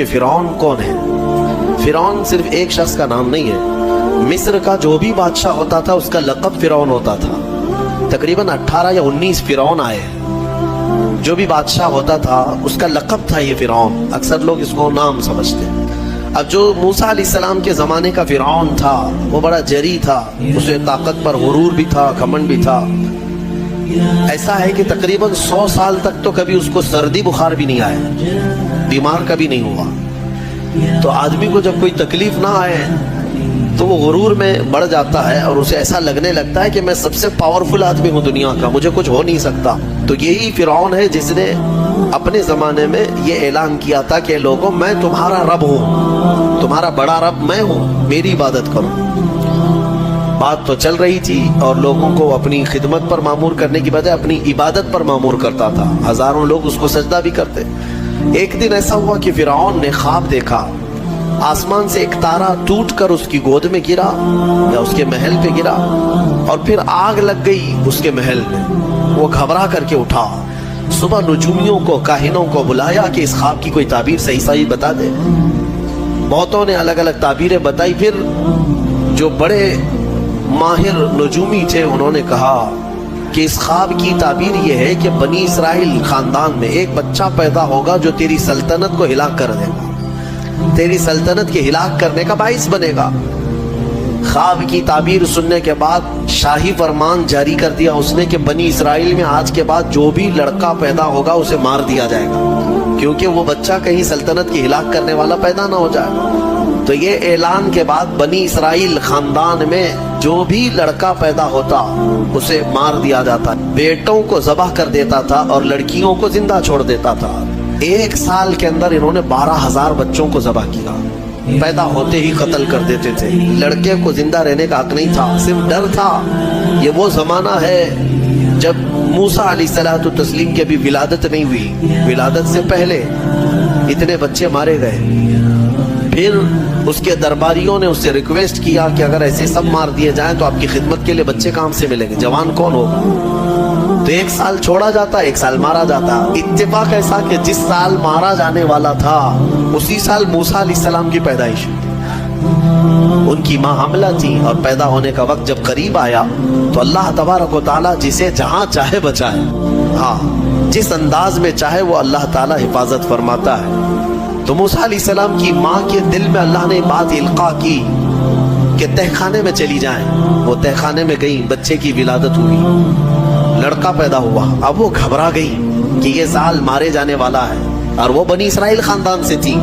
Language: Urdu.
کہ فرعون کون ہے۔ فرعون صرف ایک شخص کا نام نہیں ہے، مصر کا جو بھی بادشاہ ہوتا تھا اس کا لقب فرعون ہوتا تھا۔ تقریباً 18 یا 19 فرعون آئے، جو بھی بادشاہ ہوتا تھا اس کا لقب تھا یہ فرعون، اکثر لوگ اس کو نام سمجھتے ہیں۔ اب جو موسیٰ علیہ السلام کے زمانے کا فرعون تھا وہ بڑا جری تھا، اسے طاقت پر غرور بھی تھا، گھمنڈ بھی تھا۔ ایسا ہے کہ تقریباً 100 سال تک تو کبھی اس کو سردی بخار بھی نہیں آیا، بیمار کبھی نہیں ہوا۔ تو آدمی کو جب کوئی تکلیف نہ آئے تو وہ غرور میں بڑھ جاتا ہے اور اسے ایسا لگنے لگتا ہے کہ میں سب سے پاورفل آدمی ہوں دنیا کا، مجھے کچھ ہو نہیں سکتا۔ تو یہی فرعون ہے جس نے اپنے زمانے میں یہ اعلان کیا تھا کہ لوگوں میں تمہارا رب ہوں، تمہارا بڑا رب میں ہوں، میری عبادت کرو۔ بات تو چل رہی تھی اور لوگوں کو اپنی خدمت پر معمور کرنے کی بجائے اپنی عبادت پر معمور کرتا تھا، ہزاروں لوگ اس کو سجدہ بھی کرتے۔ ایک دن ایسا ہوا کہ فرعون نے خواب دیکھا، آسمان سے ایک تارا ٹوٹ کر اس کی گود میں گرا یا اس کے محل پہ گرا اور پھر آگ لگ گئی اس کے محل میں۔ وہ گھبرا کر کے اٹھا، صبح نجومیوں کو، کاہنوں کو بلایا کہ اس خواب کی کوئی تعبیر صحیح بتا دے۔ بہتوں نے الگ الگ تعبیریں بتائی، پھر جو بڑے ماہر نجومی تھے انہوں نے کہا کہ اس خواب کی تعبیر یہ ہے کہ بنی اسرائیل خاندان میں ایک بچہ پیدا ہوگا جو تیری سلطنت کو ہلاک کر دے گا، تیری سلطنت کے ہلاک کرنے کا باعث بنے گا۔ خواب کی تعبیر سننے کے بعد شاہی فرمان جاری کر دیا اس نے کہ بنی اسرائیل میں آج کے بعد جو بھی لڑکا پیدا ہوگا اسے مار دیا جائے گا، کیونکہ وہ بچہ کہیں سلطنت کی ہلاک کرنے والا پیدا نہ ہو جائے۔ تو یہ اعلان کے بعد بنی اسرائیل خاندان میں جو بھی لڑکا پیدا ہوتا اسے مار دیا جاتا، بیٹوں کو ذبح کر دیتا تھا اور لڑکیوں کو زندہ چھوڑ دیتا تھا۔ 1 سال کے اندر انہوں نے 12,000 بچوں کو ذبح کیا، پیدا ہوتے ہی قتل کر دیتے تھے۔ لڑکے کو زندہ رہنے کا حق نہیں تھا، صرف ڈر تھا۔ یہ وہ زمانہ ہے جب موسیٰ علیہ الصلوۃ والتسلیم کی ابھی ولادت نہیں ہوئی، ولادت سے پہلے اتنے بچے مارے گئے۔ پھر اس کے درباریوں نے اس سے ریکویسٹ کیا کہ اگر ایسے سب مار دیے جائیں تو آپ کی خدمت کے لیے بچے کہاں سے ملیں گے، جوان کون ہوگا؟ تو 1 سال چھوڑا جاتا، 1 سال مارا جاتا۔ اتفاق ایسا کہ جس سال مارا جانے والا تھا اسی سال موسیٰ علیہ السلام کی پیدائش ہوئی۔ ان کی ماں حاملہ تھی اور پیدا ہونے کا وقت جب قریب آیا تو اللہ تبارک و تعالیٰ جسے جہاں چاہے بچائے، ہاں جس انداز میں چاہے وہ اللہ تعالیٰ حفاظت فرماتا ہے۔ تو موسیٰ علیہ السلام کی ماں کے دل میں اللہ نے بات القاء کی کہ تہ خانے میں چلی جائیں۔ وہ تہ خانے میں گئی، بچے کی ولادت ہوئی، لڑکا پیدا ہوا۔ اب وہ گھبرا گئی کہ یہ سال مارے جانے والا ہے اور وہ بنی اسرائیل خاندان سے تھی۔